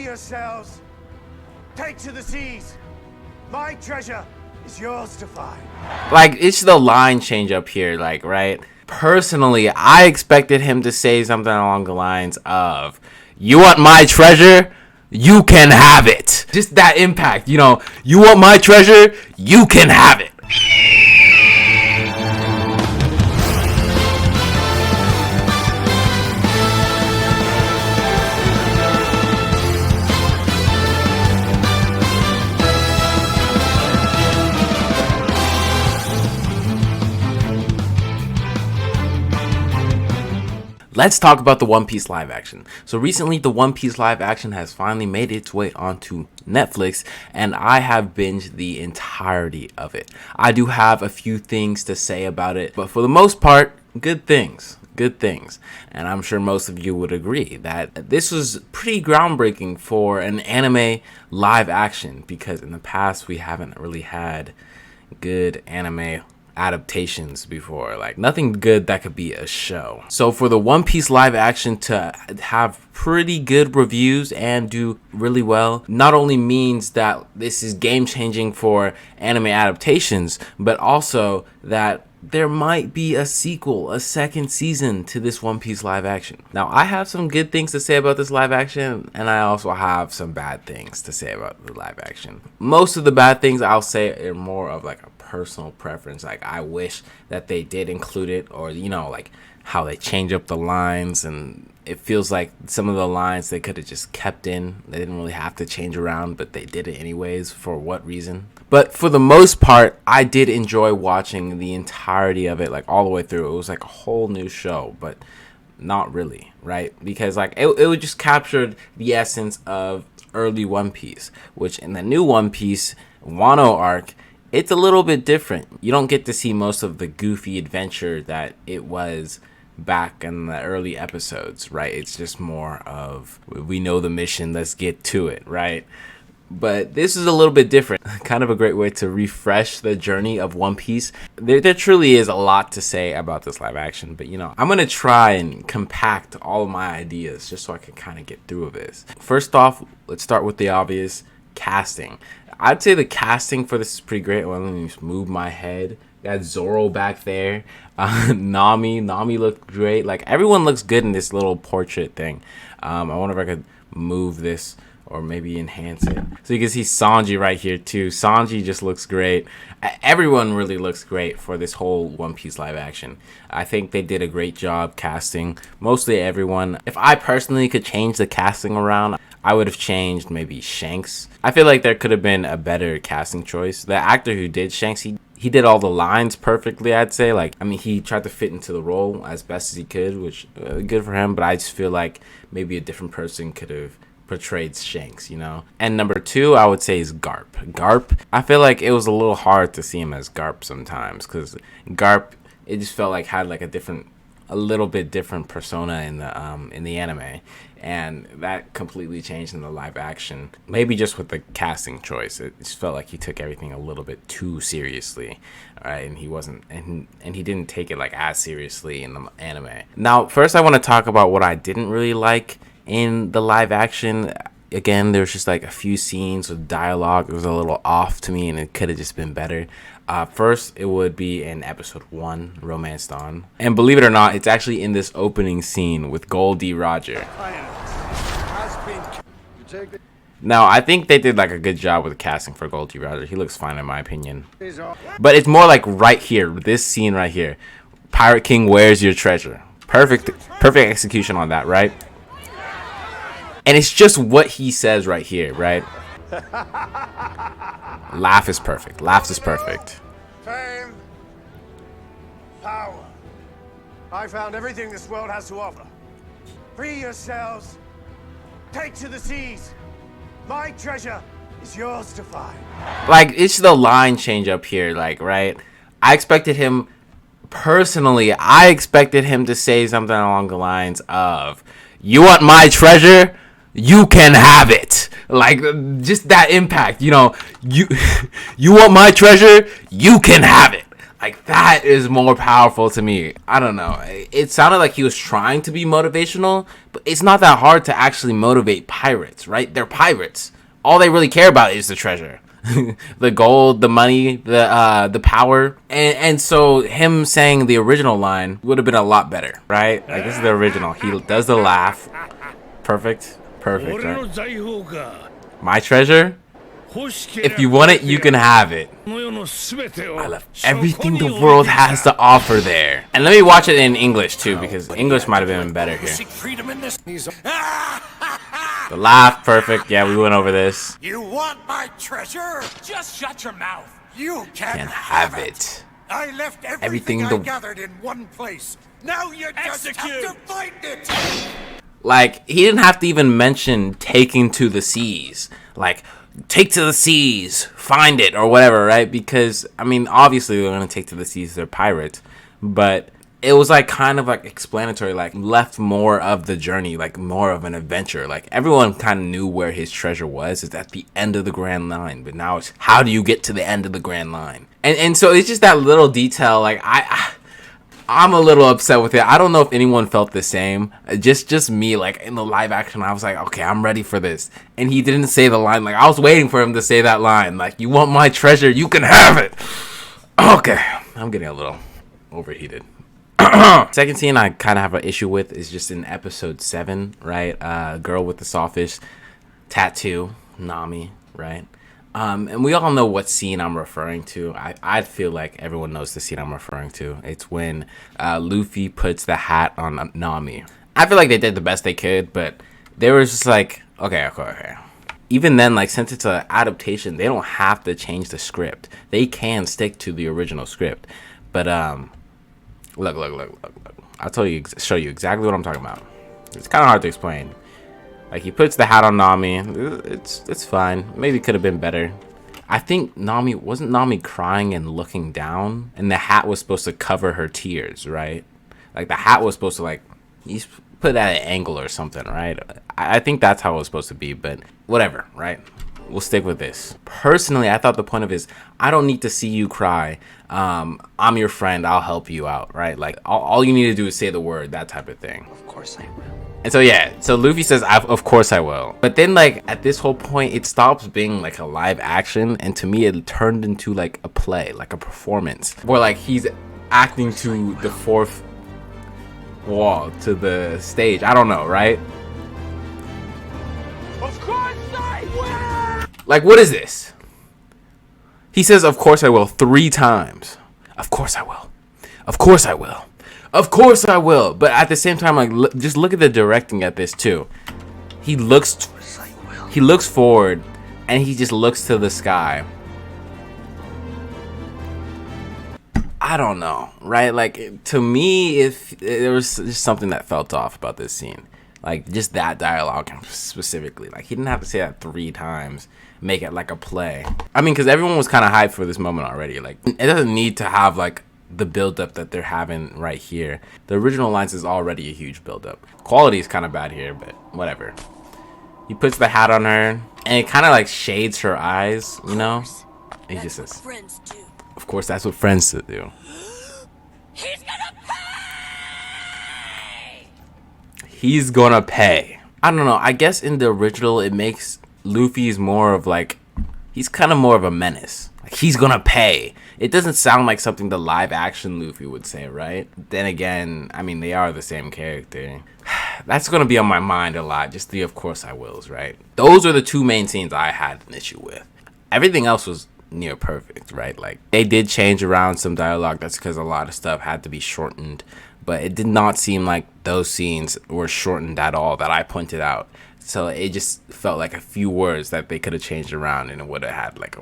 Free yourselves. Take to the seas. My treasure is yours to find. Like, it's the line change up here, like, right? Personally, I expected him to say something along the lines of, you want my treasure? You can have it. Just that impact, you know, you want my treasure? You can have it. Let's talk about the One Piece live action. So recently, the One Piece live action has finally made its way onto Netflix, and I have binged the entirety of it. I do have a few things to say about it, but for the most part, good things. Good things. And I'm sure most of you would agree that this was pretty groundbreaking for an anime live action, because in the past, we haven't really had good anime adaptations before, like nothing good that could be a show. So for the One Piece live action to have pretty good reviews and do really well not only means that this is game changing for anime adaptations, but also that there might be a sequel, a second season to this One Piece live action. Now, I have some good things to say about this live action, and I also have some bad things to say about the live action. Most of the bad things I'll say are more of like a personal preference. Like, I wish that they did include it, or, you know, like how they change up the lines, and it feels like some of the lines they could have just kept in. They didn't really have to change around, but they did it anyways. For what reason? But for the most part, I did enjoy watching the entirety of it, like all the way through. It was like a whole new show, but not really, right? Because like it just captured the essence of early One Piece, which in the new One Piece Wano arc, it's a little bit different. You don't get to see most of the goofy adventure that it was back in the early episodes, right? It's just more of, we know the mission, let's get to it, right? But this is a little bit different. Kind of a great way to refresh the journey of One Piece. There truly is a lot to say about this live action, but you know, I'm gonna try and compact all of my ideas just so I can kind of get through this. First off, let's start with the obvious: casting. I'd say the casting for this is pretty great. Well, let me just move my head. Got Zoro back there. Nami looked great. Like, everyone looks good in this little portrait thing. I wonder if I could move this or maybe enhance it. So you can see Sanji right here too. Sanji just looks great. Everyone really looks great for this whole One Piece live action. I think they did a great job casting mostly everyone. If I personally could change the casting around, I would have changed maybe Shanks. I feel like there could have been a better casting choice. The actor who did Shanks, he did all the lines perfectly, I'd say. Like, I mean, he tried to fit into the role as best as he could, which good for him. But I just feel like maybe a different person could have portrayed Shanks, you know. And number two, I would say, is Garp. Garp, I feel like it was a little hard to see him as Garp sometimes, because Garp, it just felt like had like a little bit different persona in the anime, and that completely changed in the live action. Maybe just with the casting choice, it just felt like he took everything a little bit too seriously, right? And he wasn't, and he didn't take it like as seriously in the anime. Now, first, I want to talk about what I didn't really like in the live action. Again, there's just like a few scenes with dialogue. It was a little off to me, and it could have just been better. First, it would be in episode 1, Romance Dawn. And believe it or not, it's actually in this opening scene with Gol D. Roger. Now, I think they did like a good job with the casting for Gol D. Roger. He looks fine in my opinion. But it's more like right here, this scene right here. Pirate King, where's your treasure? Perfect execution on that, right? And it's just what he says right here, right? Laugh is perfect. Laughs is perfect. Fame, power. I found everything this world has to offer. Free yourselves. Take to the seas. My treasure is yours to find. Like, it's the line change up here, like, right? I expected him to say something along the lines of, you want my treasure? You can have it. Like, just that impact, you know, you want my treasure? You can have it. Like, that is more powerful to me. I don't know. It sounded like he was trying to be motivational, but it's not that hard to actually motivate pirates, right? They're pirates. All they really care about is the treasure. The gold, the money, the power. And so him saying the original line would have been a lot better, right? Like, this is the original. He does the laugh. Perfect, right? My treasure? If you want it, you can have it. I love everything the world has to offer there. And let me watch it in English too, because English might have been better here. The laugh, perfect. Yeah, we went over this. You want my treasure? Just shut your mouth. You Can have it. I left everything I gathered in one place. Now you just have to find it. Like, he didn't have to even mention taking to the seas. Like, take to the seas, find it, or whatever, right? Because, I mean, obviously they're going to take to the seas, they're pirates. But it was, like, kind of, like, explanatory, like, left more of the journey, like, more of an adventure. Like, everyone kind of knew where his treasure was. It's at the end of the Grand Line. But now it's, how do you get to the end of the Grand Line? And so it's just that little detail, like, I'm a little upset with it. I don't know if anyone felt the same. Just me, like, in the live action, I was like, okay, I'm ready for this. And he didn't say the line. Like, I was waiting for him to say that line. Like, you want my treasure, you can have it. Okay, I'm getting a little overheated. Second scene I kind of have an issue with is just in episode 7, right? Girl with the sawfish tattoo, Nami, right? And we all know what scene I'm referring to. I feel like everyone knows the scene I'm referring to. It's when Luffy puts the hat on Nami. I feel like they did the best they could, but they were just like, okay. Even then, like, since it's an adaptation, they don't have to change the script. They can stick to the original script. But look. I'll show you exactly what I'm talking about. It's kind of hard to explain. Like, he puts the hat on Nami. It's fine. Maybe it could have been better. I think wasn't Nami crying and looking down? And the hat was supposed to cover her tears, right? Like, the hat was supposed to, like, he's put at an angle or something, right? I think that's how it was supposed to be, but whatever, right? We'll stick with this. Personally, I thought the point of it is, I don't need to see you cry. I'm your friend. I'll help you out, right? Like, all you need to do is say the word, that type of thing. Of course I will. And so, yeah, so Luffy says, of course I will. But then, like, at this whole point, it stops being, like, a live action. And to me, it turned into, like, a play, like a performance. Where, like, he's acting to the fourth wall, to the stage. I don't know, right? Of course I will. Like, what is this? He says, of course I will, 3 times. Of course I will. Of course I will. Of course I will. But at the same time, like, just look at the directing at this too. He looks forward and he just looks to the sky. I don't know, right? Like, to me, if there was just something that felt off about this scene. Like, just that dialogue specifically. Like, he didn't have to say that 3 times. Make it like a play. I mean, because everyone was kind of hyped for this moment already. Like, it doesn't need to have, like, the build-up that they're having right here. The original lines is already a huge build-up. Quality is kind of bad here, but whatever. He puts the hat on her, and it kind of, like, shades her eyes, you know? And he just says, of course, that's what friends do. He's gonna pay. He's gonna pay. I don't know. I guess in the original, it makes Luffy's more of, like, he's kind of more of a menace. Like, he's gonna pay. It doesn't sound like something the live action Luffy would say, right? Then again, I mean, they are the same character. That's gonna be on my mind a lot. Just the of course I wills, right? Those are the 2 main scenes I had an issue with. Everything else was near perfect, right? Like, they did change around some dialogue. That's because a lot of stuff had to be shortened. But it did not seem like those scenes were shortened at all that I pointed out. So it just felt like a few words that they could have changed around and it would have had like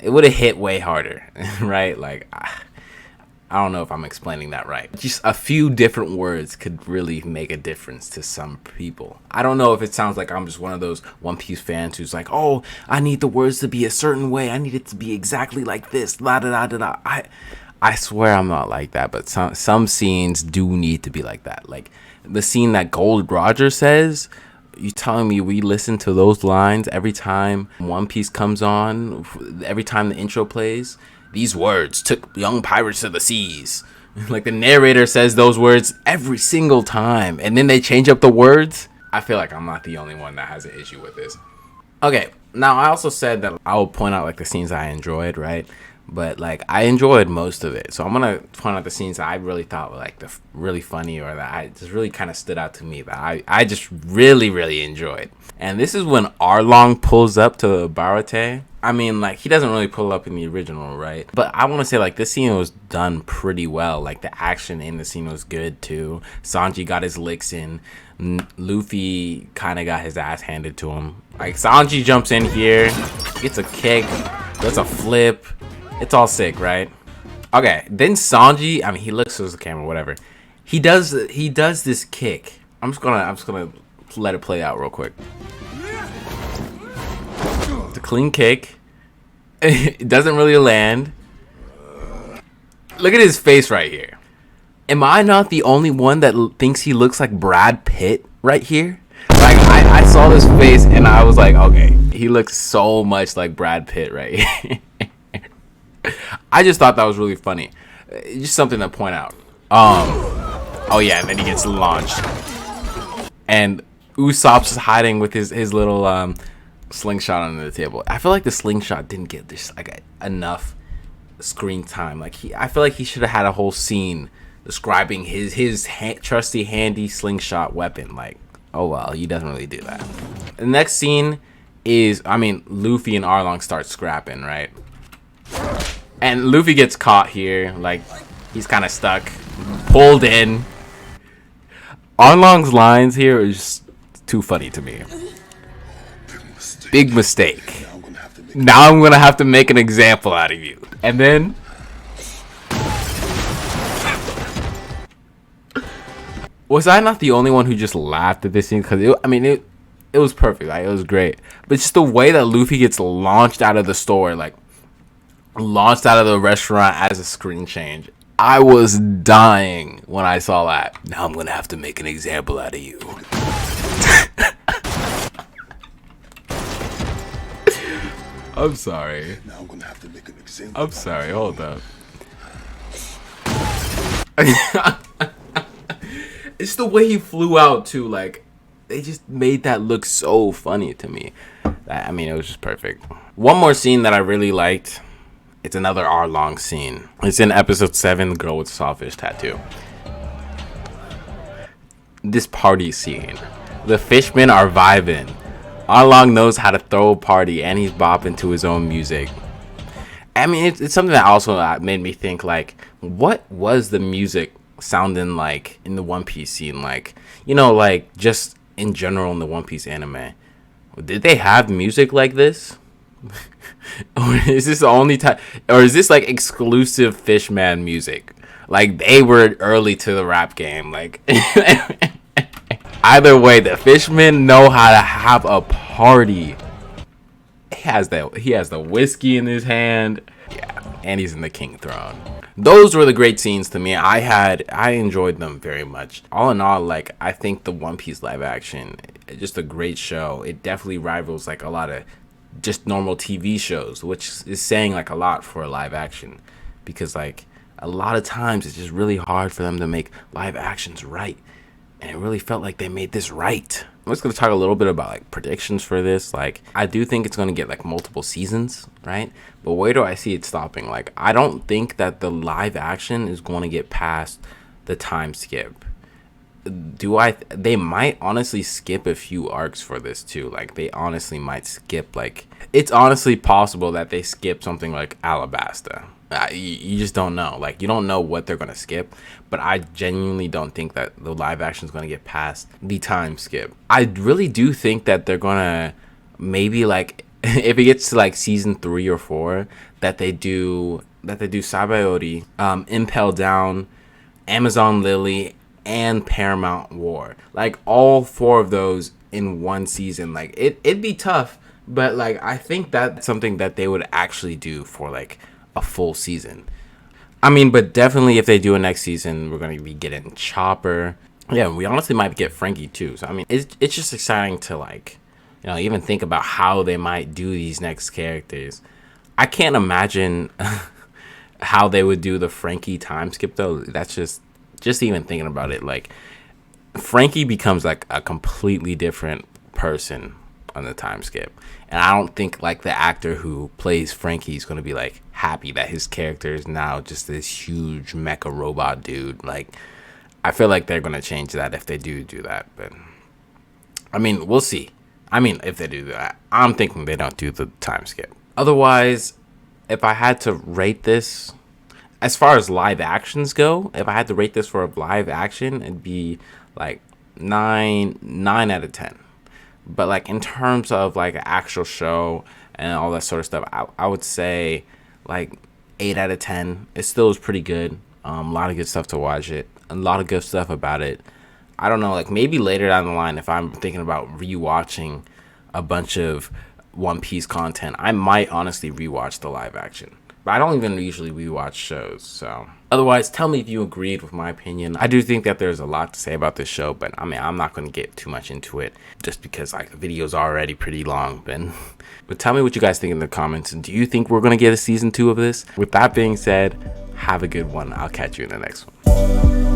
it would have hit way harder, right? Like, I don't know if I'm explaining that right. Just a few different words could really make a difference to some people. I don't know if it sounds like I'm just one of those One Piece fans who's like, oh, I need the words to be a certain way. I need it to be exactly like this. La da da da da. I swear I'm not like that, but some scenes do need to be like that. Like, the scene that Gold Roger says, you telling me we listen to those lines every time One Piece comes on, every time the intro plays? These words took young pirates to the seas. Like the narrator says those words every single time, and then they change up the words. I feel like I'm not the only one that has an issue with this. Okay, now I also said that I will point out like the scenes I enjoyed, right? But like I enjoyed most of it, so I'm gonna point out the scenes that I really thought were like really funny, or that I just really kind of stood out to me, that I just really enjoyed. And this is when Arlong pulls up to Barate. I mean, like, he doesn't really pull up in the original, right? But I want to say, like, this scene was done pretty well. Like, the action in the scene was good, too. Sanji got his licks in. Luffy kind of got his ass handed to him. Like, Sanji jumps in here, gets a kick, does a flip. It's all sick, right? Okay, then Sanji, I mean, he looks towards the camera, whatever. He does this kick. I'm just gonna let it play out real quick. It's a clean kick. It doesn't really land. Look at his face right here. Am I not the only one that thinks he looks like Brad Pitt right here? Like, I saw this face and I was like, okay, he looks so much like Brad Pitt right here. I just thought that was really funny. Just something to point out. Oh yeah, and then he gets launched. And Usopp's hiding with his little slingshot under the table. I feel like the slingshot didn't get this like enough screen time. Like I feel like he should have had a whole scene describing his trusty handy slingshot weapon. Like, oh well, he doesn't really do that. The next scene is, I mean, Luffy and Arlong start scrapping, right? And Luffy gets caught here, like he's kind of stuck, pulled in. Arlong's lines here is just too funny to me. Big mistake. Now I'm gonna have to make an example out of you. And then was I not the only one who just laughed at this scene? Because it was perfect. Like, it was great. But just the way that Luffy gets launched out of the store, like launched out of the restaurant as a screen change. I was dying when I saw that. Now I'm gonna have to make an example out of you. I'm sorry. Now I'm gonna have to make an example. I'm sorry, hold up. It's the way he flew out too, like they just made that look so funny to me. I mean, it was just perfect. One more scene that I really liked. It's another Arlong scene. It's in episode 7, the girl with sawfish tattoo. This party scene. The fishmen are vibing. Arlong knows how to throw a party and he's bopping to his own music. I mean, it's something that also made me think, like, what was the music sounding like in the One Piece scene? Like, you know, like just in general in the One Piece anime. Did they have music like this? Or is this the only time, or is this like exclusive Fishman music? Like they were early to the rap game. Like either way, the Fishmen know how to have a party. He has the whiskey in his hand. Yeah, and he's in the king throne. Those were the great scenes to me. I enjoyed them very much. All in all, like I think the One Piece live action, just a great show. It definitely rivals like a lot of just normal TV shows, which is saying like a lot for a live action, because like a lot of times it's just really hard for them to make live actions right, and it really felt like they made this right. I'm just gonna talk a little bit about like predictions for this. Like I do think it's gonna get like multiple seasons, right? But where do I see it stopping? Like I don't think that the live action is going to get past the time skip. They might honestly skip a few arcs for this too. Like they honestly might skip, like it's honestly possible that they skip something like Alabasta. You just don't know. Like you don't know what they're gonna skip, but I genuinely don't think that the live action is gonna get past the time skip. I really do think that they're gonna maybe like if it gets to like season 3 or 4 that they do Sabaody, Impel Down, Amazon Lily, and Paramount War, like all 4 of those in one season. Like it'd be tough, but like I think that's something that they would actually do for like a full season. I mean, but definitely if they do a next season, we're gonna be getting Chopper. Yeah, we honestly might get Frankie too. So I mean, it's just exciting to like, you know, even think about how they might do these next characters. I can't imagine how they would do the Frankie time skip though, that's just even thinking about it, like Frankie becomes like a completely different person on the time skip. And I don't think like the actor who plays Frankie is going to be like happy that his character is now just this huge mecha robot dude. Like, I feel like they're going to change that if they do that. But I mean, we'll see. I mean, if they do that, I'm thinking they don't do the time skip. Otherwise, if I had to rate this, as far as live actions go, if I had to rate this for a live action, it'd be like 9 out of 10. But like in terms of like an actual show and all that sort of stuff, I would say like 8 out of 10. It still is pretty good. A lot of good stuff to watch it. A lot of good stuff about it. I don't know, like maybe later down the line, if I'm thinking about rewatching a bunch of One Piece content, I might honestly rewatch the live action. But I don't even usually rewatch shows, so. Otherwise, tell me if you agreed with my opinion. I do think that there's a lot to say about this show, but I mean, I'm not going to get too much into it just because like the video's already pretty long. But tell me what you guys think in the comments. Do you think we're going to get a season 2 of this? With that being said, have a good one. I'll catch you in the next one.